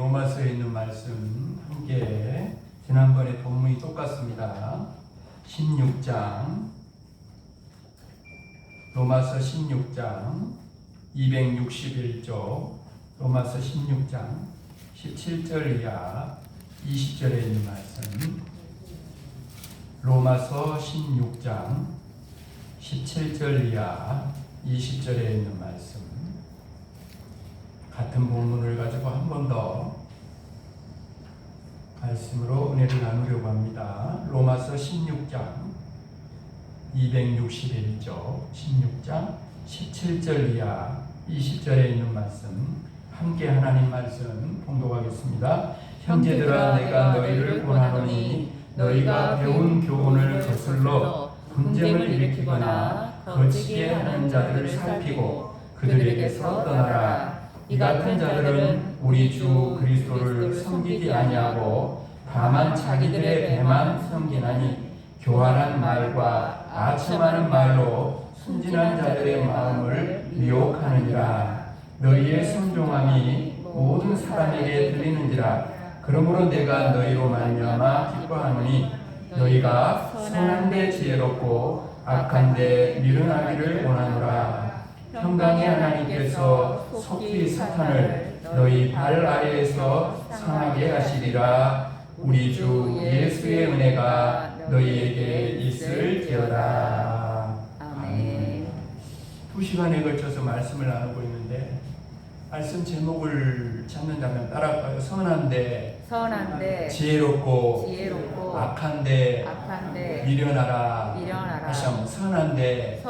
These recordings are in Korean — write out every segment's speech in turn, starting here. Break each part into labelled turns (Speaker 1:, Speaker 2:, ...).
Speaker 1: 로마서에 있는 말씀 함께 지난번에 본문이 똑같습니다. 16장 로마서 16장 261쪽 로마서 16장 17절 이하 20절에 있는 말씀 로마서 16장 17절 이하 20절에 있는 말씀 같은 본문을 가지고 한 번 더 말씀으로 은혜를 나누려고 합니다. 로마서 16장 261쪽 16장 17절 이하 20절에 있는 말씀 함께 하나님 말씀 봉독하겠습니다. 형제들아 내가 너희를 권하노니 너희가 배운 교훈을 거슬러 분쟁을 일으키거나 거치게 하는 자들을 살피고 그들에게서 떠나라. 이 같은 자들은 우리 주 그리스도를 섬기지 아니하고 다만 자기들의 배만 섬기나니 교활한 말과 아첨하는 말로 순진한 자들의 마음을 미혹하느니라. 너희의 순종함이 모든 사람에게 들리는지라. 그러므로 내가 너희로 말미암아 기뻐하노니 너희가 선한데 지혜롭고 악한데 미련하기를 원하노라. 평강의 하나님께서 속히 사탄을 너희 발 아래에서 상하게 하시리라. 우리 주 예수의 은혜가 너희에게 있을지어다. 아멘. 2시간에 걸쳐서 말씀을 나누고 있는데 말씀 제목을 찾는다면 따라가요. 선한데 지혜롭고 악한데 미련하라. 다시 한번 선한데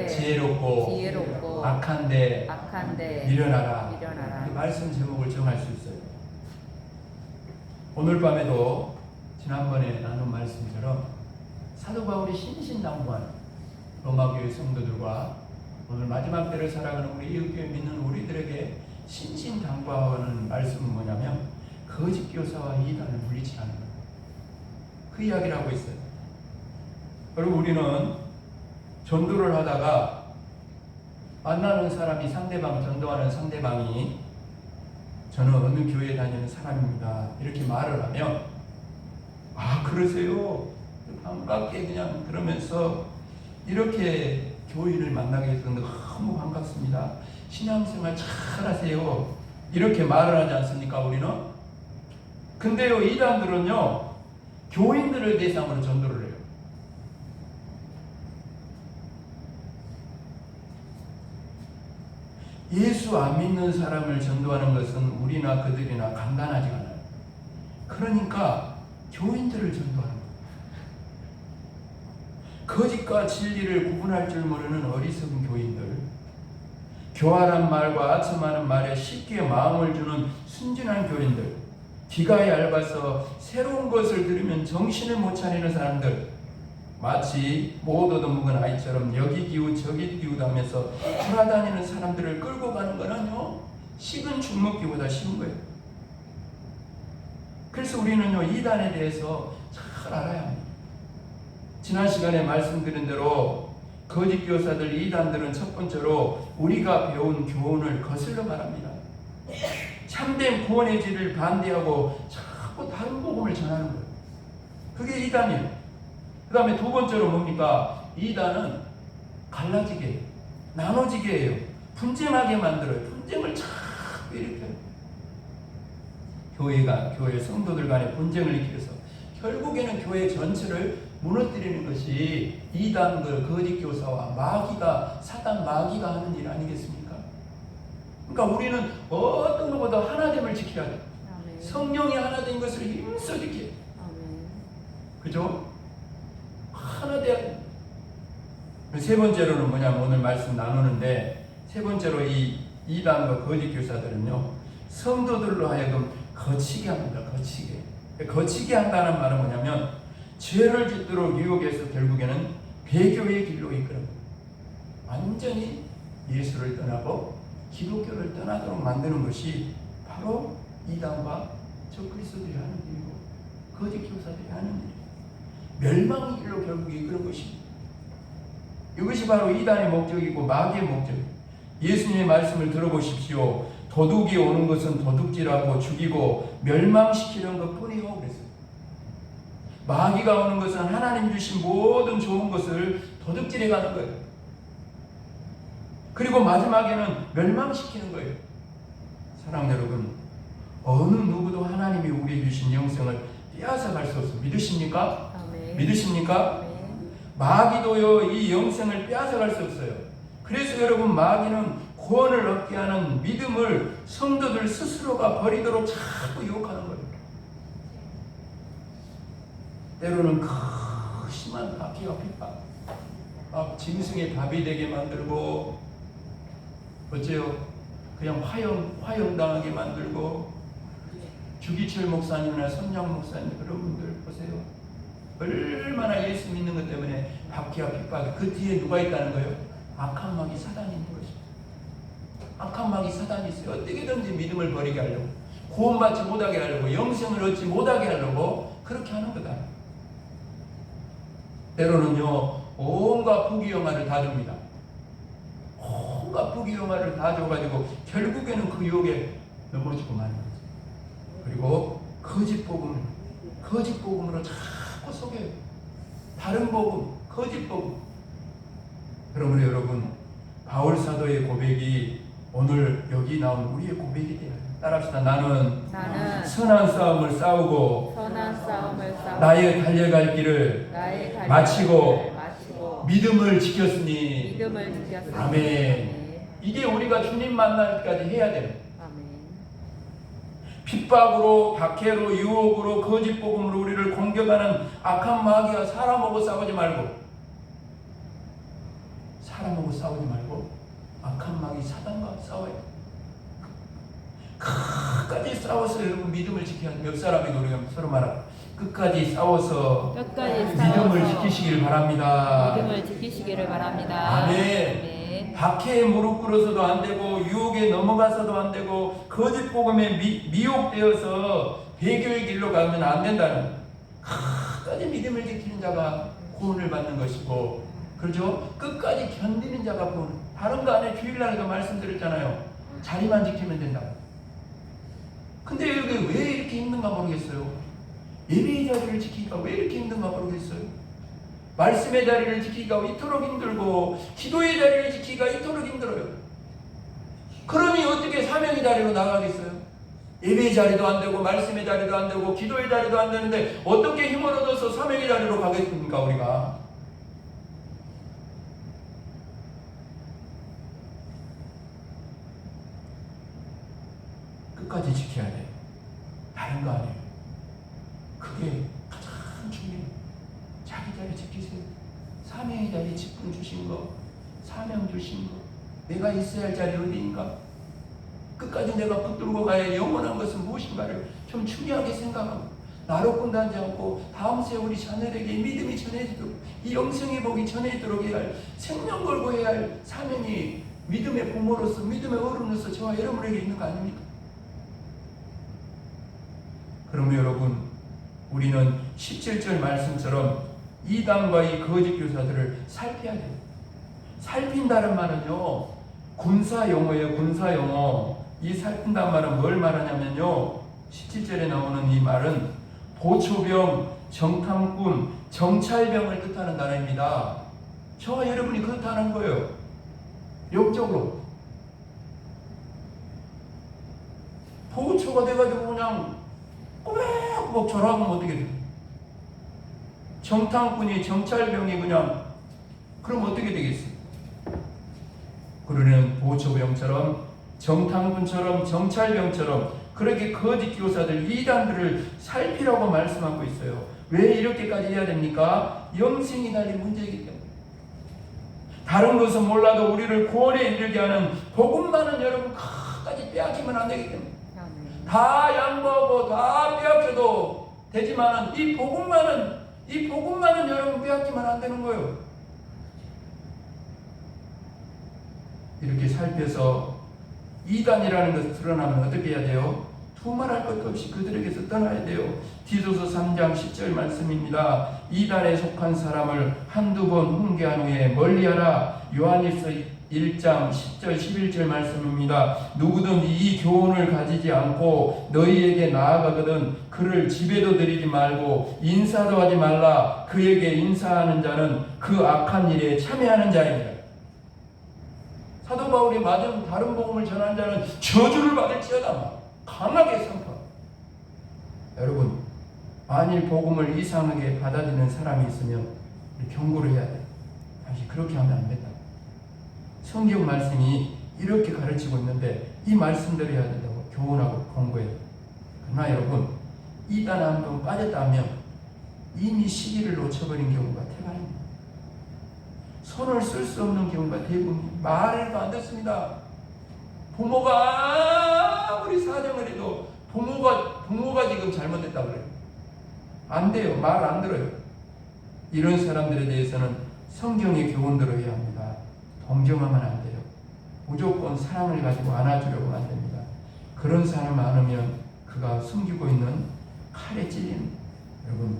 Speaker 1: 지혜롭고 악한데 미련하라. 그 말씀 제목을 정할 수 있어요. 오늘 밤에도 지난번에 나눈 말씀처럼 사도 바울이 신신당부하는 로마교회 성도들과 오늘 마지막 때를 살아가는 우리 이웃교회 믿는 우리들에게 신신당부하는 말씀은 뭐냐면 거짓 교사와 이단을 물리치라는 거예요. 그 이야기를 하고 있어요. 그리고 우리는 전도를 하다가 만나는 사람이 전도하는 상대방이 저는 어느 교회에 다니는 사람입니다 이렇게 말을 하면 아 그러세요? 반갑게 그냥 그러면서 이렇게 교인을 만나게 해서 너무 반갑습니다. 신앙생활 잘하세요. 이렇게 말을 하지 않습니까 우리는? 근데요 이단들은요 교인들을 대상으로 전도를 해요. 예수 안 믿는 사람을 전도하는 것은 우리나 그들이나 간단하지 않아요. 그러니까 교인들을 전도하는 거예요. 거짓과 진리를 구분할 줄 모르는 어리석은 교인들, 교활한 말과 아첨하는 말에 쉽게 마음을 주는 순진한 교인들, 귀가 얇아서 새로운 것을 들으면 정신을 못 차리는 사람들, 마치 못 얻어먹은 아이처럼 여기 기우 저기 기우다면서 돌아다니는 사람들을 끌고 가는 거는요 식은 죽 먹기보다 쉬운 거예요. 그래서 우리는요 이단에 대해서 잘 알아야 합니다. 지난 시간에 말씀드린 대로 거짓 교사들 이단들은 첫 번째로 우리가 배운 교훈을 거슬러 말합니다. 참된 구원의 질을 반대하고 자꾸 다른 복음을 전하는 거예요. 그게 이단이에요. 그 다음에 두 번째로 뭡니까? 이단은 갈라지게 해요. 나눠지게 해요. 분쟁하게 만들어요. 분쟁을 자꾸 일으켜요. 교회 성도들 간의 분쟁을 일으켜서 결국에는 교회 전체를 무너뜨리는 것이 이단들 거짓 교사와 사단 마귀가 하는 일 아니겠습니까? 그러니까 우리는 어떤 것보다 하나됨을 지켜야 돼요. 성령이 하나된 것을 힘써 지켜야 돼요. 그죠? 하나 돼야 돼요. 세 번째로는 뭐냐면 오늘 말씀 나누는데 세 번째로 이 이단과 거짓 교사들은요 성도들로 하여금 거치게 합니다. 거치게 한다는 말은 뭐냐면 죄를 짓도록 유혹해서 결국에는 배교의 길로 이끌어 완전히 예수를 떠나고 기독교를 떠나도록 만드는 것이 바로 이단과 적그리스도들이 하는 일이고 거짓 교사들이 하는 일이에요. 멸망의 길로 결국 이끄는 것입니다. 이것이 바로 이단의 목적이고 마귀의 목적이에요. 예수님의 말씀을 들어보십시오. 도둑이 오는 것은 도둑질하고 죽이고 멸망시키는 것뿐이요 그랬어요. 마귀가 오는 것은 하나님 주신 모든 좋은 것을 도둑질해 가는 거예요. 그리고 마지막에는 멸망시키는 거예요. 사랑하는 여러분, 어느 누구도 하나님이 우리에게 주신 영생을 빼앗아갈 수 없어요. 믿으십니까?
Speaker 2: 아멘.
Speaker 1: 믿으십니까?
Speaker 2: 아멘.
Speaker 1: 마귀도요 이 영생을 빼앗아갈 수 없어요. 그래서 여러분, 마귀는 구원을 얻게 하는 믿음을 성도들 스스로가 버리도록 자꾸 유혹하는 거예요. 때로는 심한 박해와 핍박, 막 짐승의 밥이 되게 만들고, 어째요? 그냥 화형당하게 만들고, 주기철 목사님이나 선장 목사님 그런 분들 보세요. 얼마나 예수 믿는 것 때문에 박해와 핍박이, 그 뒤에 누가 있다는 거예요? 악한 마귀 사단이 있는 것이죠. 악한 마귀 사단이 있어요. 어떻게든지 믿음을 버리게 하려고, 구원받지 못하게 하려고, 영생을 얻지 못하게 하려고 그렇게 하는 거다. 때로는요 온갖 부귀영화를 다 줍니다. 온갖 부귀영화를 다 줘가지고 결국에는 그 유혹에 넘어지고 마는 거죠. 그리고 거짓 복음으로 자꾸 속여요. 다른 복음, 거짓 복음. 그러므로 여러분, 바울 사도의 고백이 오늘 여기 나온 우리의 고백이 돼요. 따라합시다. 나는 선한 싸움을 싸우고 나의 달려갈 길을 마치고 믿음을 지켰으니. 아멘. 이게 우리가 주님 만날 때까지 해야 돼요. 핍박으로, 박해로, 유혹으로, 거짓 복음으로 우리를 공격하는 악한 마귀와 사람하고 싸우지 말고 악한 마귀 사단과 싸워야 돼요. 끝까지 싸워서 여러분 믿음을 지켜야 돼요. 옆 사람이 우리가 서로 말하고 끝까지 싸워서 믿음을 지키시기를 바랍니다. 아멘.
Speaker 2: 네.
Speaker 1: 박해에 무릎 꿇어서도 안 되고, 유혹에 넘어가서도 안 되고, 거짓 복음에 미혹되어서 배교의 길로 가면 안 된다는, 끝까지 믿음을 지키는 자가 구원을 받는 것이고, 그렇죠? 끝까지 견디는 자가 구원. 다른 거 안에 주일날에도 말씀드렸잖아요. 자리만 지키면 된다. 근데 여기 왜 이렇게 힘든가 모르겠어요. 예배의 자리를 지키기가 왜 이렇게 힘든가 모르겠어요. 말씀의 자리를 지키기가 이토록 힘들고, 기도의 자리를 지키기가 이토록 힘들어요. 그러니 어떻게 사명의 자리로 나가겠어요? 예배의 자리도 안 되고, 말씀의 자리도 안 되고, 기도의 자리도 안 되는데 어떻게 힘을 얻어서 사명의 자리로 가겠습니까, 우리가? 끝까지 지켜야 돼요. 다른 거 아니에요. 그게 가장 중요해요. 자기 자리 지키세요. 사명의 자리 직분 주신 거, 사명 주신 거, 내가 있어야 할 자리 어디인가? 끝까지 내가 붙들고 가야 영원한 것은 무엇인가를 좀 중요하게 생각하고, 나로 끝나지 않고 다음 세월이 자녀에게 믿음이 전해지도록, 이 영생의 복이 전해지도록 해야 할, 생명 걸고 해야 할 사명이 믿음의 부모로서, 믿음의 어른으로서 저와 여러분에게 있는 거 아닙니까? 그러면 여러분, 우리는 17절 말씀처럼 이단과 이 거짓 교사들을 살펴야 돼요. 살핀다는 말은요, 군사 용어예요. 군사 용어. 이 살핀다는 말은 뭘 말하냐면요, 17절에 나오는 이 말은 보초병, 정탐꾼, 정찰병을 뜻하는 단어입니다. 저와 여러분이 그렇다는 거예요. 역적으로 보초가 돼가지고 그냥 꼬박꼬박 절하면 어떻게 돼요? 정탐꾼이, 정찰병이 그냥, 그럼 어떻게 되겠어요? 그러는 보초병처럼, 정탐꾼처럼, 정찰병처럼 그렇게 거짓 교사들, 이단들을 살피라고 말씀하고 있어요. 왜 이렇게까지 해야 됩니까? 영생이 달린 문제이기 때문에. 다른 것은 몰라도 우리를 구원에 이르게 하는 복음만은 여러분 끝까지 빼앗기면 안 되기 때문에. 다 양보하고 다 빼앗겨도 되지만은 이 복음만은 여러분 빼앗기면 안 되는 거예요. 이렇게 살펴서 이단이라는 것을 드러나면 어떻게 해야 돼요? 두말할 것도 없이 그들에게서 떠나야 돼요. 디도서 3장 10절 말씀입니다. 이단에 속한 사람을 한두 번 훈계한 후에 멀리하라. 요한일서 1장 10절 11절 말씀입니다. 누구든 이 교훈을 가지지 않고 너희에게 나아가거든 그를 집에도 들이지 말고 인사도 하지 말라. 그에게 인사하는 자는 그 악한 일에 참여하는 자입니다. 사도 바울이 맞은 다른 복음을 전하는 자는 저주를 받을지어다. 강하게 선포. 여러분, 만일 복음을 이상하게 받아들이는 사람이 있으면 경고를 해야 돼요. 다시 그렇게 하면 안 된다. 성경 말씀이 이렇게 가르치고 있는데 이 말씀대로 해야 된다고 교훈하고 권고해요. 그러나 여러분, 이단 한번 빠졌다 하면 이미 시기를 놓쳐버린 경우가 태반입니다. 손을 쓸 수 없는 경우가 대부분. 말도 안 듣습니다. 부모가 아무리 사정을 해도 부모가 지금 잘못했다고 그래요. 안 돼요. 말 안 들어요. 이런 사람들에 대해서는 성경의 교훈대로 해야 합니다. 동정하면 안 돼요. 무조건 사랑을 가지고 안아주려고 안 됩니다. 그런 사람 많으면 그가 숨기고 있는 칼에 찔리는. 여러분,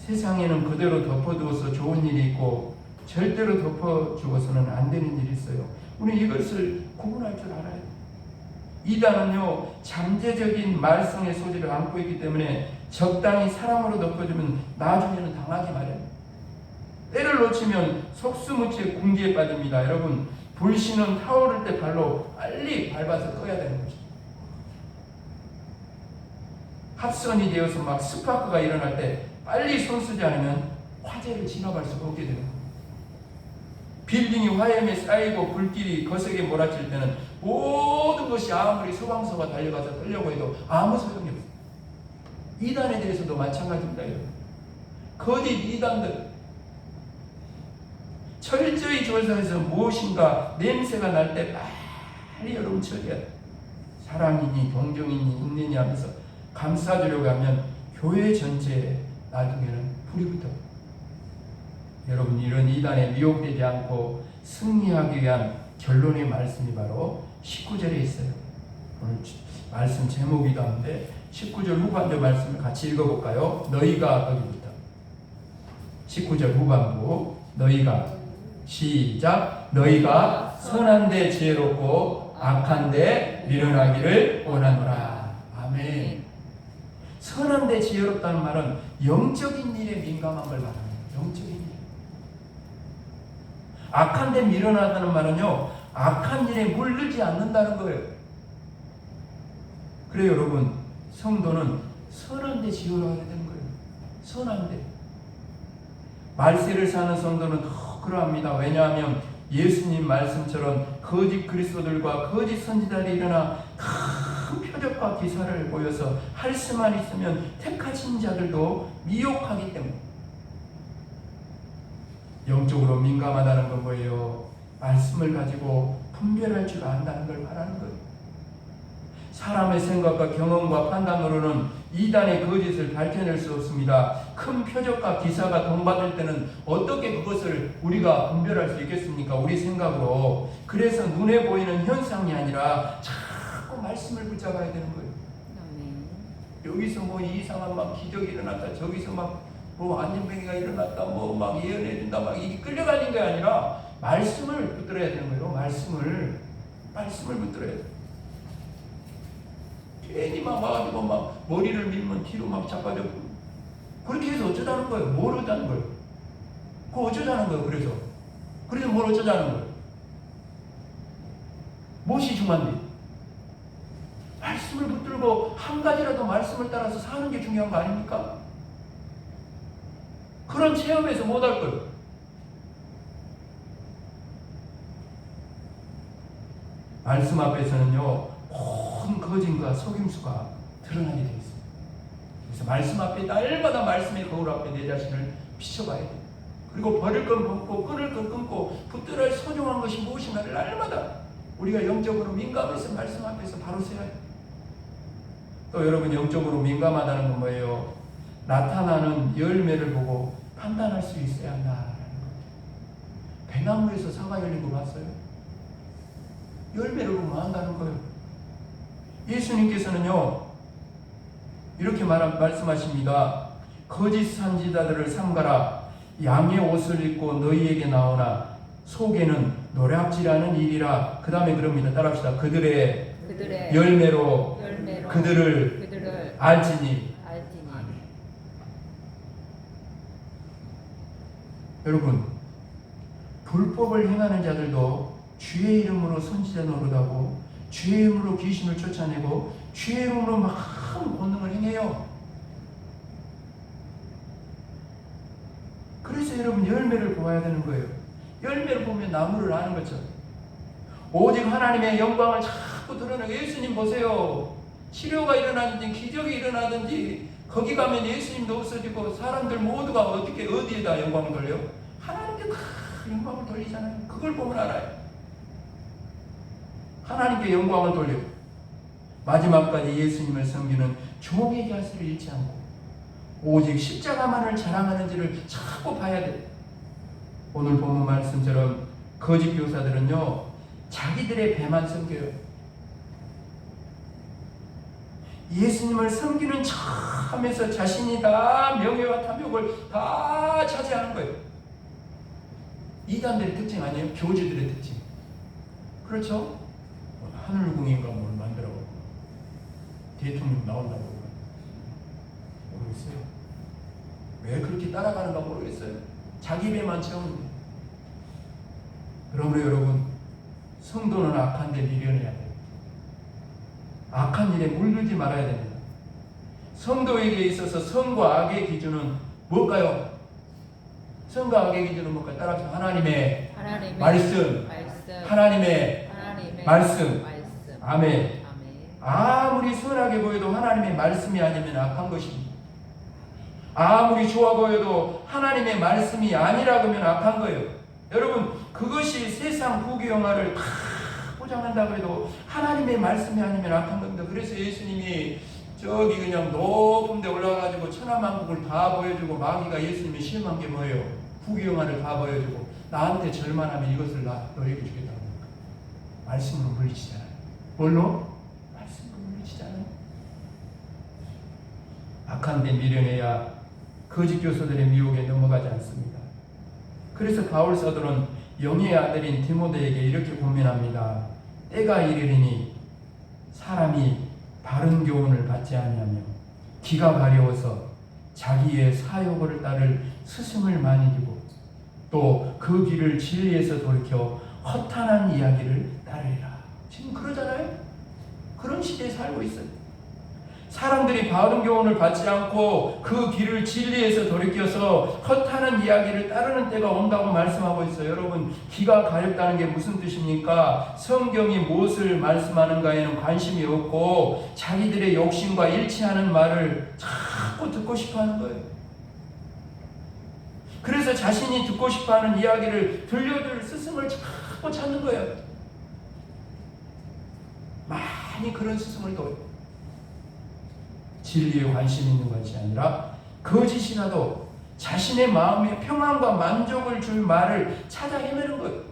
Speaker 1: 세상에는 그대로 덮어두어서 좋은 일이 있고 절대로 덮어주어서는 안 되는 일이 있어요. 우리 이것을 구분할 줄 알아요. 이단은요, 잠재적인 말썽의 소지를 안고 있기 때문에 적당히 사랑으로 덮어주면 나중에는 당하기 마련. 때를 놓치면 속수무책의 궁지에 빠집니다. 여러분, 불신은 타오를 때 발로 빨리 밟아서 꺼야 되는 거죠. 합선이 되어서 막 스파크가 일어날 때 빨리 손 쓰지 않으면 화재를 진압할 수가 없게 되는 거예요. 빌딩이 화염에 쌓이고 불길이 거세게 몰아칠 때는 모든 것이 아무리 소방서가 달려가서 끌려고 해도 아무 소용이 없어요. 이단에 대해서도 마찬가지입니다. 거짓 이단들 철저히 조사해서 무엇인가 냄새가 날 때 빨리 여러분 처리해야 돼요. 사랑이니 동정이니 있느니 하면서 감싸주려고 하면 교회 전체에 나중에는 불이 붙어요. 여러분, 이런 이단에 미혹되지 않고 승리하기 위한 결론의 말씀이 바로 19절에 있어요. 오늘 말씀 제목이기도 한데 19절 후반부 말씀을 같이 읽어볼까요? 너희가 거기부터 19절 후반부 너희가 시작. 너희가 선한데 지혜롭고 악한데 미련하기를 원하노라. 아멘. 선한데 지혜롭다는 말은 영적인 일에 민감한 걸 말합니다. 영적인 일. 악한데 미련하다는 말은요, 악한 일에 물들지 않는다는 거예요. 그래요, 여러분. 성도는 선한데 지혜로워야 되는 거예요. 선한데. 말세를 사는 성도는 더 그러합니다. 왜냐하면 예수님 말씀처럼 거짓 그리스도들과 거짓 선지자들이 일어나 큰 표적과 기사를 보여서 할 수만 있으면 택하신 자들도 미혹하기 때문에. 영적으로 민감하다는 건 뭐예요? 말씀을 가지고 분별할 줄 안다는 걸 말하는 거예요. 사람의 생각과 경험과 판단으로는 이단의 거짓을 밝혀낼 수 없습니다. 큰 표적과 기사가 동받을 때는 어떻게 그것을 우리가 분별할 수 있겠습니까? 우리 생각으로. 그래서 눈에 보이는 현상이 아니라 자꾸 말씀을 붙잡아야 되는 거예요. 여기서 뭐 이상한 막 기적이 일어났다, 저기서 막 뭐 안전병이가 일어났다, 뭐 막 예언해준다, 막 이게 끌려가는 게 아니라 말씀을 붙들어야 되는 거예요. 말씀을 붙들어야 돼요. 괜히 막 와가지고 막 머리를 밀면 뒤로 막 자빠져. 그렇게 해서 어쩌자는 거예요? 뭘 어쩌자는 거예요? 그거 어쩌자는 거예요? 그래서 뭘 어쩌자는 거예요? 무엇이 중요한데? 말씀을 붙들고 한 가지라도 말씀을 따라서 사는 게 중요한 거 아닙니까? 그런 체험에서 못 할 거예요. 말씀 앞에서는요, 모든 거짓과 속임수가 드러나게 되어 있습니다. 그래서 말씀 앞에 날마다 말씀의 거울 앞에 내 자신을 비춰봐야 돼요. 그리고 버릴 건 벗고 끊을 건 끊고 붙들어야 할 소중한 것이 무엇인가를 날마다 우리가 영적으로 민감해서 말씀 앞에서 바로 서야 돼요. 또 여러분, 영적으로 민감하다는 건 뭐예요? 나타나는 열매를 보고 판단할 수 있어야 한다라는 거예요. 배나무에서 사과 열린 거 봤어요? 열매를 보면 안다는 거예요. 예수님께서는요, 이렇게 말씀하십니다. 거짓 선지자들을 삼가라. 양의 옷을 입고 너희에게 나오나 속에는 노략질하는 일이라. 그 다음에 그럽니다. 따라합시다. 그들의
Speaker 2: 열매로
Speaker 1: 그들을 알지니. 여러분, 불법을 행하는 자들도 주의 이름으로 선지자 노릇하고 주의 이름으로 귀신을 쫓아내고 주의 이름으로 많은 권능을 행해요. 그래서 여러분 열매를 보아야 되는 거예요. 열매를 보면 나무를 아는 거죠. 오직 하나님의 영광을 자꾸 드러내고, 예수님 보세요. 치료가 일어나든지 기적이 일어나든지 거기 가면 예수님도 없어지고 사람들 모두가 어디에다 영광을 돌려? 하나님께 다 영광을 돌리잖아요. 그걸 보면 알아요. 하나님께 영광을 돌려 마지막까지 예수님을 섬기는 종의 자세를 잃지 않고 오직 십자가만을 자랑하는지를 자꾸 봐야 돼. 오늘 본문 말씀처럼 거짓 교사들은요, 자기들의 배만 섬겨요. 예수님을 섬기는 척 하면서 자신이 다 명예와 탐욕을 다 차지하는 거예요. 이단들의 특징 아니에요? 교주들의 특징. 그렇죠? 하늘궁인가 뭘 만들어갖고 대통령 나온다고 모르겠어요. 왜 그렇게 따라가는가 모르겠어요. 자기 배만 채우는 거예요. 그러므로 여러분, 성도는 악한 데 미련해야 돼요. 악한 일에 물들지 말아야 됩니다. 성도에게 있어서 선과 악의 기준은 뭘까요? 선과 악의 기준은 뭘까요? 따라서 하나님의 말씀. 하나님의 말씀. 아멘. 아무리 선하게 보여도 하나님의 말씀이 아니면 악한 것입니다. 아무리 좋아 보여도 하나님의 말씀이 아니라 그러면 악한 거예요. 여러분, 그것이 세상 부귀영화를 다 포장한다고 해도 하나님의 말씀이 아니면 악한 겁니다. 그래서 예수님이 저기 그냥 높은 데 올라가가지고 천하만국을 다 보여주고, 마귀가 예수님이 시험한 게 뭐예요? 부귀영화를 다 보여주고, 나한테 절만하면 이것을 너에게 주겠다고 합니까? 말씀으로 물리치잖아요. 뭘로? 말씀으로 물리치잖아요. 악한 데 미련해야 거짓 교사들의 미혹에 넘어가지 않습니다. 그래서 바울 사도는 영의 아들인 디모데에게 이렇게 고민합니다. 때가 이르리니 사람이 바른 교훈을 받지 아니하며 기가 가려워서 자기의 사욕을 따를 스승을 많이 두고 또 그 길을 진리에서 돌이켜 허탄한 이야기를 따르리라. 지금 그러잖아요. 그런 시대에 살고 있어요. 사람들이 바른 교훈을 받지 않고 그 길을 진리에서 돌이켜서 헛하는 이야기를 따르는 때가 온다고 말씀하고 있어요. 여러분, 기가 가렵다는 게 무슨 뜻입니까? 성경이 무엇을 말씀하는가에는 관심이 없고 자기들의 욕심과 일치하는 말을 자꾸 듣고 싶어하는 거예요. 그래서 자신이 듣고 싶어하는 이야기를 들려줄 스승을 자꾸 찾는 거예요. 많이 그런 스승을 둬요. 진리에 관심 있는 것이 아니라 거짓이라도 자신의 마음에 평안과 만족을 줄 말을 찾아 헤매는 거예요.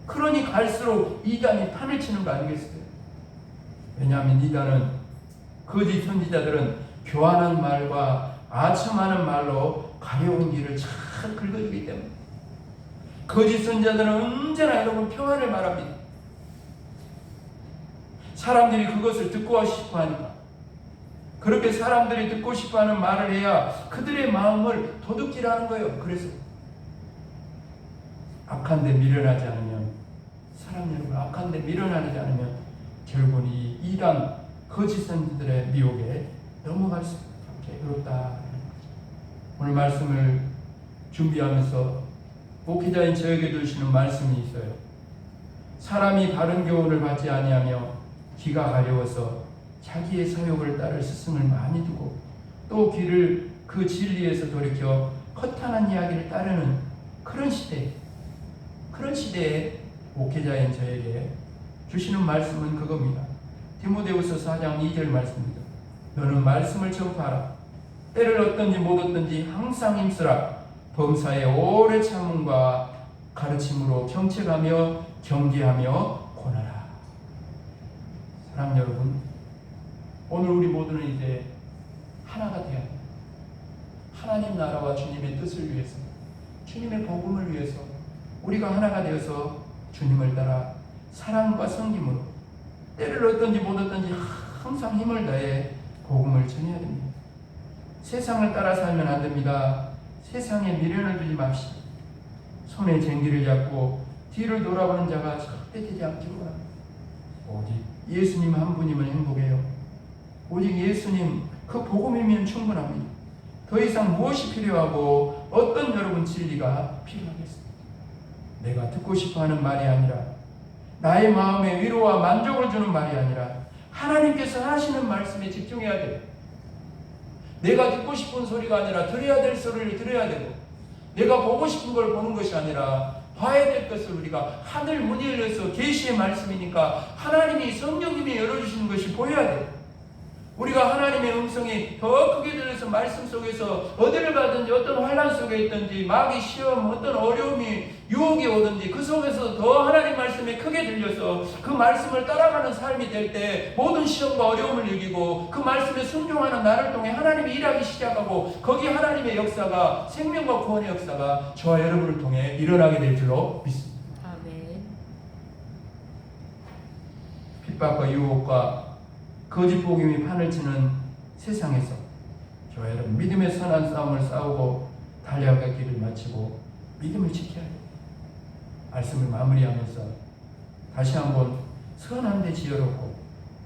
Speaker 1: 그러니 갈수록 이단이 판을 치는 거 아니겠어요? 왜냐하면 이단은, 거짓 선지자들은 교환한 말과 아첨하는 말로 가려운 길을 잘 긁어주기 때문에 거짓 선지자들은 언제나 여러분 평안을 말합니다. 사람들이 그것을 듣고 싶어 하니까. 그렇게 사람들이 듣고 싶어하는 말을 해야 그들의 마음을 도둑질하는 거예요. 그래서 악한 데 미련하지 않으면, 사람 여러분, 악한 데 미련하지 않으면 결국은 이 이단 거짓 선지자들의 미혹에 넘어갈 수밖에 없다. 오늘 말씀을 준비하면서 목회자인 저에게 주시는 말씀이 있어요. 사람이 바른 교훈을 받지 아니하며 기가 가려워서 자기의 사욕을 따를 스승을 많이 두고 또 길을 그 진리에서 돌이켜 허탄한 이야기를 따르는 그런 시대에 목회자인 저에게 주시는 말씀은 그겁니다. 디모데후서 4장 2절 말씀입니다. 너는 말씀을 전파하라. 때를 얻든지 못 얻든지 항상 힘쓰라. 범사에 오래 참음과 가르침으로 경책하며 경계하며 권하라. 사랑 여러분, 오늘 우리 모두는 이제 하나가 되어야 합니다. 하나님 나라와 주님의 뜻을 위해서, 주님의 복음을 위해서 우리가 하나가 되어서 주님을 따라 사랑과 섬김으로 때를 얻든지 못 얻든지 항상 힘을 다해 복음을 전해야 됩니다. 세상을 따라 살면 안 됩니다. 세상에 미련을 두지 맙시다. 손에 쟁기를 잡고 뒤를 돌아보는 자가 절대 되지 않기를 바랍니다. 오직 예수님 한 분이면 행복해요. 오직 예수님 그 복음이면 충분합니다. 더 이상 무엇이 필요하고 어떤 여러분 진리가 필요하겠습니까? 내가 듣고 싶어하는 말이 아니라 나의 마음에 위로와 만족을 주는 말이 아니라 하나님께서 하시는 말씀에 집중해야 돼요. 내가 듣고 싶은 소리가 아니라 들어야 될 소리를 들어야 되고 내가 보고 싶은 걸 보는 것이 아니라 봐야 될 것을 우리가 하늘 문이 열려서 계시의 말씀이니까 하나님이 성령님이 열어주시는 것이 보여야 돼요. 우리가 하나님의 음성이 더 크게 들려서 말씀 속에서 어디를 가든지 어떤 환난 속에 있든지 마귀 시험 어떤 어려움이 유혹이 오든지 그 속에서 더 하나님 말씀에 크게 들려서 그 말씀을 따라가는 삶이 될 때 모든 시험과 어려움을 이기고 그 말씀에 순종하는 나를 통해 하나님이 일하기 시작하고 거기 하나님의 역사가 생명과 구원의 역사가 저와 여러분을 통해 일어나게 될 줄로 믿습니다.
Speaker 2: 아멘.
Speaker 1: 핍박과 유혹과 거짓 복음이 판을 치는 세상에서 저와 여러분 믿음의 선한 싸움을 싸우고 달려갈 길을 마치고 믿음을 지켜야 해요. 말씀을 마무리하면서 다시 한번 선한데 지혜롭고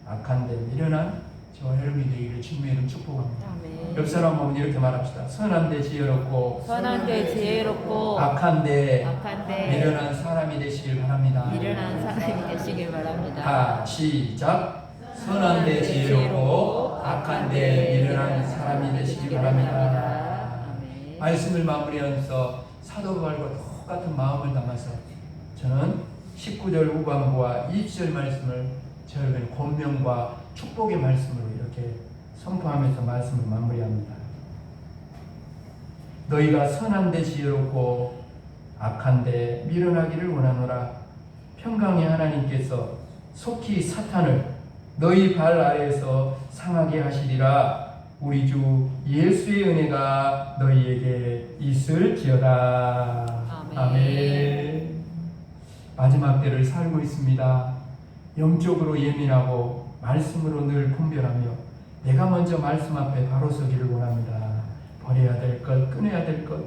Speaker 1: 악한데 미련한 저와 여러분이 되기를 주님의 이름 축복합니다.
Speaker 2: 아멘.
Speaker 1: 옆 사람 보면 이렇게 말합시다. 선한데 지혜롭고
Speaker 2: 선한데 지혜롭고
Speaker 1: 악한데
Speaker 2: 미련한
Speaker 1: 사람이 되시길 바랍니다.
Speaker 2: 사람이 되시길 바랍니다.
Speaker 1: 시작. 선한데 지혜롭고 악한데 미련한 사람이 되시기 바랍니다.
Speaker 2: 아멘.
Speaker 1: 말씀을 마무리하면서 사도 바울과 똑같은 마음을 담아서 저는 19절 후반부와 20절 말씀을 저에게 권면과 축복의 말씀으로 이렇게 선포하면서 말씀을 마무리합니다. 너희가 선한데 지혜롭고 악한데 미련하기를 원하노라. 평강의 하나님께서 속히 사탄을 너희 발 아래에서 상하게 하시리라. 우리 주 예수의 은혜가 너희에게 있을지어다. 아멘. 마지막 때를 살고 있습니다. 영적으로 예민하고 말씀으로 늘 분별하며 내가 먼저 말씀 앞에 바로 서기를 원합니다. 버려야 될 것, 끊어야 될 것,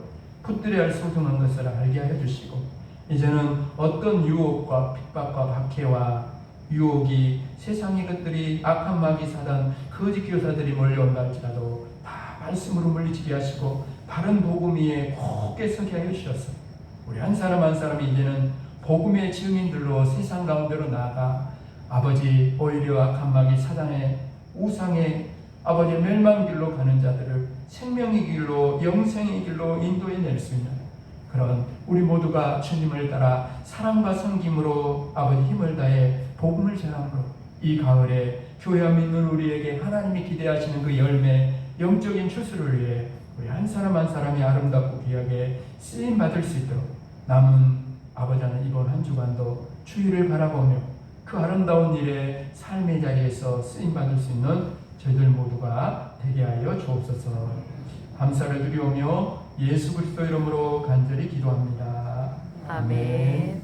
Speaker 1: 붙들어야 할 소중한 것을 알게 하여 주시고 이제는 어떤 유혹과 핍박과 박해와 유혹이 세상의 것들이 악한 마귀 사단 거짓 교사들이 몰려온다 할지라도 다 말씀으로 물리치게 하시고 바른 복음 위에 굳게 서게 하여 주셔서 우리 한 사람 한 사람이 이제는 복음의 증인들로 세상 가운데로 나아가 아버지 오히려 악한 마귀 사단의 우상의 아버지의 멸망 길로 가는 자들을 생명의 길로 영생의 길로 인도해낼 수 있는 그런 우리 모두가 주님을 따라 사랑과 섬김으로 아버지 힘을 다해 복음을 전함으로 이 가을에 교회와 믿는 우리에게 하나님이 기대하시는 그 열매 영적인 추수를 위해 우리 한 사람 한 사람이 아름답고 귀하게 쓰임 받을 수 있도록 남은 아버지는 이번 한 주간도 주의를 바라보며 그 아름다운 일에 삶의 자리에서 쓰임 받을 수 있는 저희들 모두가 되게 하여 주옵소서. 감사를 드리오며 예수 그리스도 이름으로 간절히 기도합니다.
Speaker 2: 아멘.